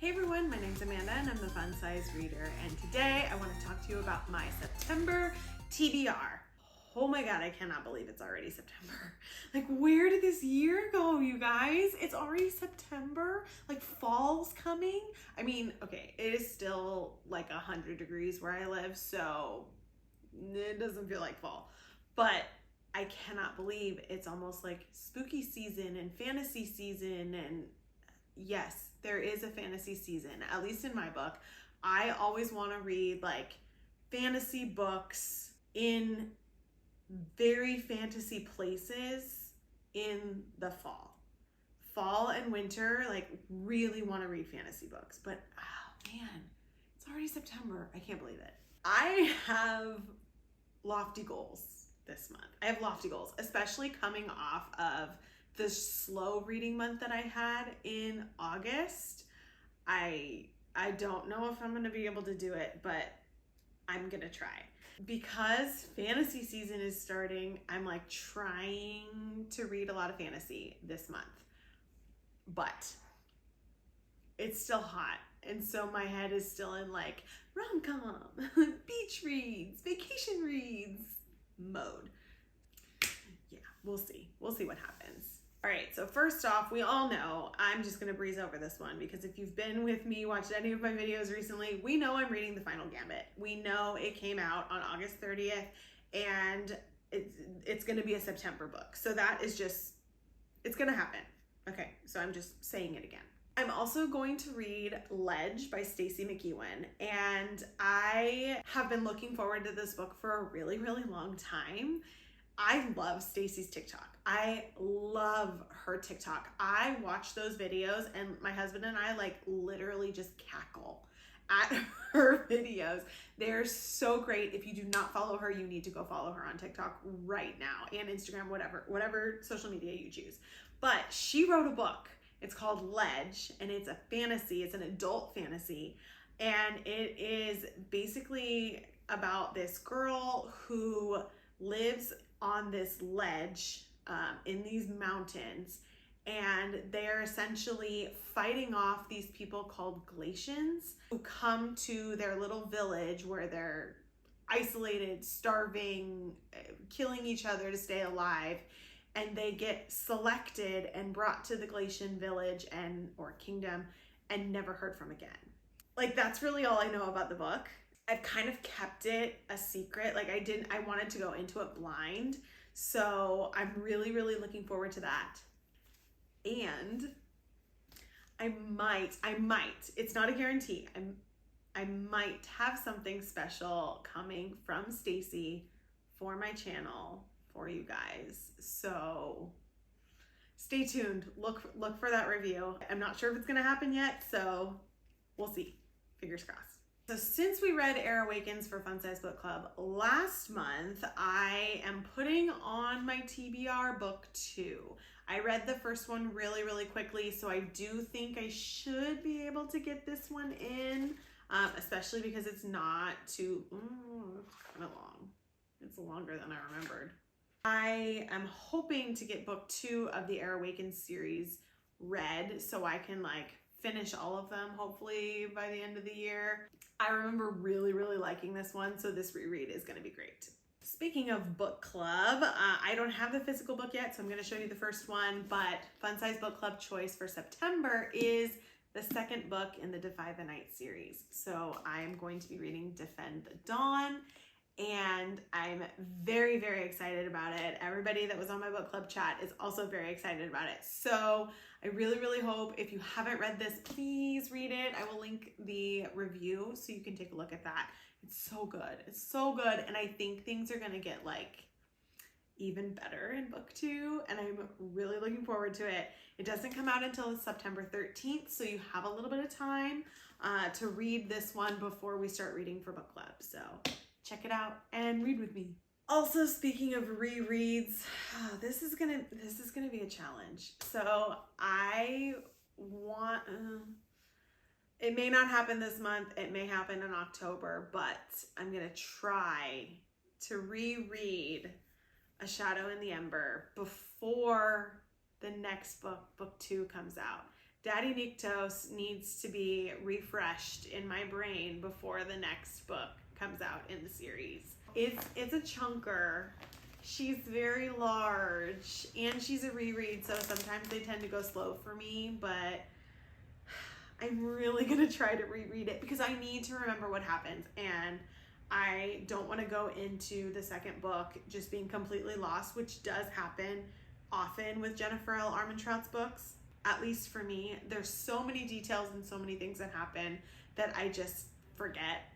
Hey everyone, my name's Amanda and I'm the Fun Size Reader, and today I want to talk to you about my September TBR. Oh my god, I cannot believe it's already September. Like, where did this year go, you guys? It's already September? Like, fall's coming? I mean, okay, it is still like 100 degrees where I live, so it doesn't feel like fall. But I cannot believe it's almost like spooky season and fantasy season, and yes, there is a fantasy season, at least in my book. I always want to read like fantasy books in very fantasy places in the fall. Fall and winter, like, really want to read fantasy books, but oh man, it's already September. I can't believe it. I have lofty goals this month. I have lofty goals, especially coming off of the slow reading month that I had in August. I don't know if I'm going to be able to do it, but I'm going to try. Because fantasy season is starting, I'm like trying to read a lot of fantasy this month. But it's still hot. And so my head is still in like rom-com, beach reads, vacation reads mode. Yeah, we'll see. We'll see what happens. All right, so first off, we all know, I'm just gonna breeze over this one because if you've been with me, watched any of my videos recently, we know I'm reading The Final Gambit. We know it came out on August 30th and it's gonna be a September book. So that is just, it's gonna happen. Okay, so I'm just saying it again. I'm also going to read Ledge by Stacy Mcewen, and I have been looking forward to this book for a really, really long time. I love Stacy's TikTok. I love her TikTok. I watch those videos and my husband and I like literally just cackle at her videos. They're so great. If you do not follow her, you need to go follow her on TikTok right now, and Instagram, whatever social media you choose. But she wrote a book. It's called Ledge, and it's a fantasy. It's an adult fantasy, and it is basically about this girl who lives on this ledge in these mountains, and they're essentially fighting off these people called Glacians who come to their little village where they're isolated, starving, killing each other to stay alive, and they get selected and brought to the Glacian village or kingdom and never heard from again. Like, that's really all I know about the book. I've kind of kept it a secret. Like, I wanted to go into it blind. So I'm really, really looking forward to that. And I might, it's not a guarantee. I might have something special coming from Stacy for my channel for you guys. So stay tuned. Look for that review. I'm not sure if it's gonna happen yet, so we'll see. Fingers crossed. So since we read Air Awakens for Fun Size Book Club last month, I am putting on my TBR book 2. I read the first one really, really quickly, so I do think I should be able to get this one in, especially because it's not too, it's kind of long. It's longer than I remembered. I am hoping to get book 2 of the Air Awakens series read so I can like finish all of them hopefully by the end of the year. I remember really, really liking this one, so this reread is gonna be great. Speaking of book club, I don't have the physical book yet, so I'm gonna show you the first one, but Fun Size Book Club choice for September is the second book in the Defy the Night series. So I'm going to be reading Defend the Dawn, and I'm very, very excited about it. Everybody that was on my book club chat is also very excited about it. So I really, really hope if you haven't read this, please read it. I will link the review so you can take a look at that. It's so good. It's so good. And I think things are gonna get like even better in book 2, and I'm really looking forward to it. It doesn't come out until September 13th, so you have a little bit of time to read this one before we start reading for book club. So check it out and read with me. Also, speaking of rereads, this is gonna be a challenge. So I want, it may not happen this month, it may happen in October, but I'm gonna try to reread A Shadow in the Ember before the next book, book 2, comes out. Daddy Niktos needs to be refreshed in my brain before the next book comes out in the series. It's a chunker. She's very large and she's a reread, so sometimes they tend to go slow for me, but I'm really gonna try to reread it because I need to remember what happens, and I don't want to go into the second book just being completely lost, which does happen often with Jennifer L. Armentrout's books. At least for me, there's so many details and so many things that happen that I just forget.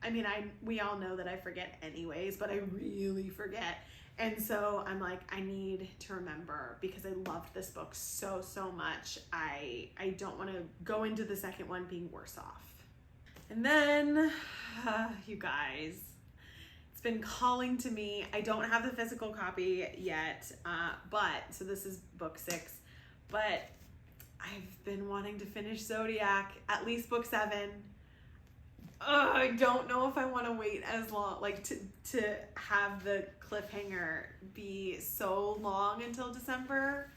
I mean, we all know that I forget anyways, but I really forget. And so I'm like, I need to remember because I loved this book so, so much. I don't want to go into the second one being worse off. And then, you guys, it's been calling to me. I don't have the physical copy yet, so this is book 6, but I've been wanting to finish Zodiac, at least book 7. I don't know if I want to wait as long, like to have the cliffhanger be so long until December,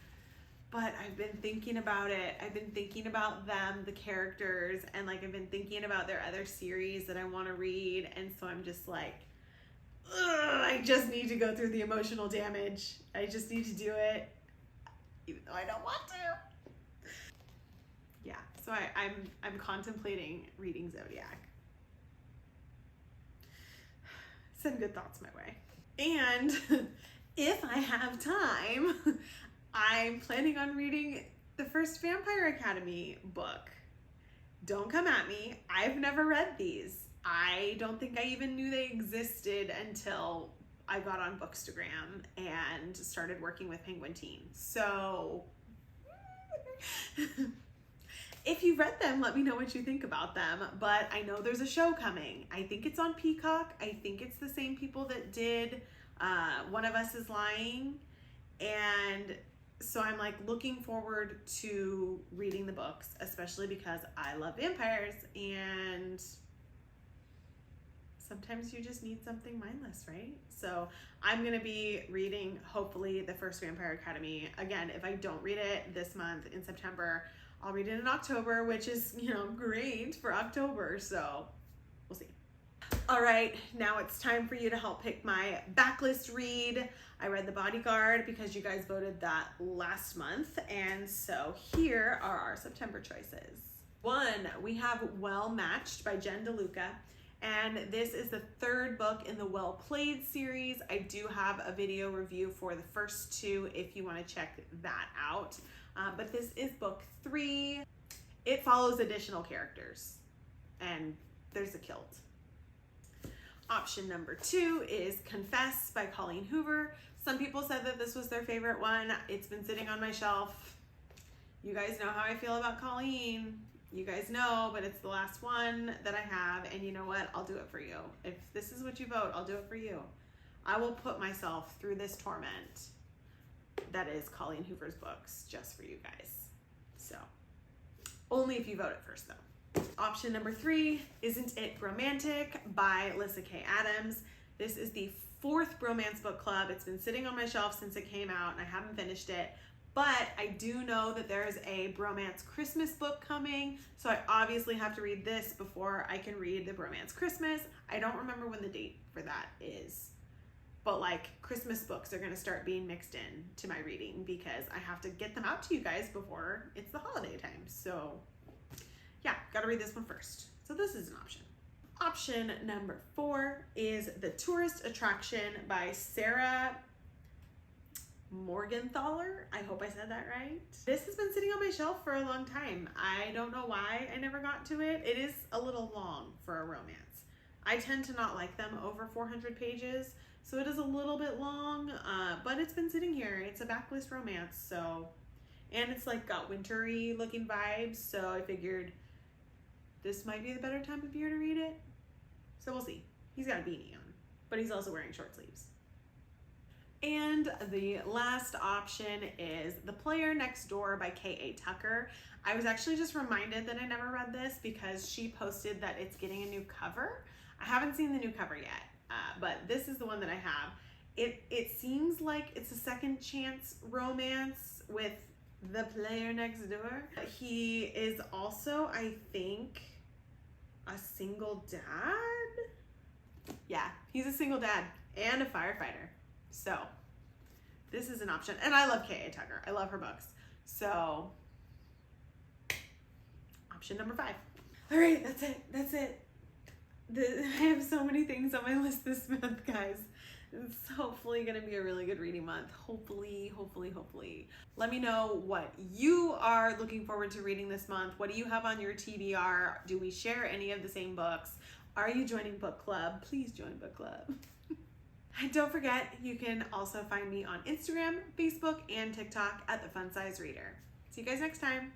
but I've been thinking about it. I've been thinking about them, the characters, and like I've been thinking about their other series that I want to read, and so I'm just like, I just need to go through the emotional damage. I just need to do it, even though I don't want to. Yeah, so I'm contemplating reading Zodiac. Send good thoughts my way. And if I have time, I'm planning on reading the first Vampire Academy book. Don't come at me. I've never read these. I don't think I even knew they existed until I got on Bookstagram and started working with Penguin Teen. So if you've read them, let me know what you think about them. But I know there's a show coming. I think it's on Peacock. I think it's the same people that did One of Us is Lying. And so I'm like looking forward to reading the books, especially because I love vampires and sometimes you just need something mindless, right? So I'm gonna be reading, hopefully, the first Vampire Academy. Again, if I don't read it this month in September, I'll read it in October, which is, great for October, so we'll see. All right, now it's time for you to help pick my backlist read. I read The Bodyguard because you guys voted that last month, and so here are our September choices. 1, we have Well Matched by Jen DeLuca, and this is the 3rd book in the Well Played series. I do have a video review for the first 2 if you want to check that out. But this is book 3. It follows additional characters, and there's a kilt. Option number 2 is Confess by Colleen Hoover. Some people said that this was their favorite one. It's been sitting on my shelf. You guys know how I feel about Colleen. You guys know, but it's the last one that I have, and you know what? I'll do it for you. If this is what you vote, I'll do it for you. I will put myself through this torment that is Colleen Hoover's books just for you guys. So, only if you vote it first though. Option number 3, Isn't It Romantic by Lyssa Kay Adams. This is the 4th bromance book club. It's been sitting on my shelf since it came out and I haven't finished it. But I do know that there's a bromance Christmas book coming, so I obviously have to read this before I can read the bromance Christmas. I don't remember when the date for that is, but like Christmas books are gonna start being mixed in to my reading because I have to get them out to you guys before it's the holiday time. So yeah, gotta read this one first. So this is an option. Option number 4 is The Tourist Attraction by Sarah Morgenthaler. I hope I said that right. This has been sitting on my shelf for a long time. I don't know why I never got to it. It is a little long for a romance. I tend to not like them over 400 pages, so it is a little bit long, but it's been sitting here. It's a backlist romance, so, and it's like got wintry looking vibes, so I figured this might be the better time of year to read it. So we'll see. He's got a beanie on, but he's also wearing short sleeves. And the last option is The Player Next Door by K.A. Tucker. I was actually just reminded that I never read this because she posted that it's getting a new cover. I haven't seen the new cover yet, but this is the one that I have. It seems like it's a second chance romance with The Player Next Door. He is also, I think, a single dad. Yeah, he's a single dad and a firefighter. So this is an option. And I love K.A. Tucker. I love her books. So option number 5. All right, that's it. That's it. I have so many things on my list this month, guys. It's hopefully going to be a really good reading month. Hopefully, hopefully, hopefully. Let me know what you are looking forward to reading this month. What do you have on your TBR? Do we share any of the same books? Are you joining book club? Please join book club. And don't forget, you can also find me on Instagram, Facebook, and TikTok at The Fun Size Reader. See you guys next time.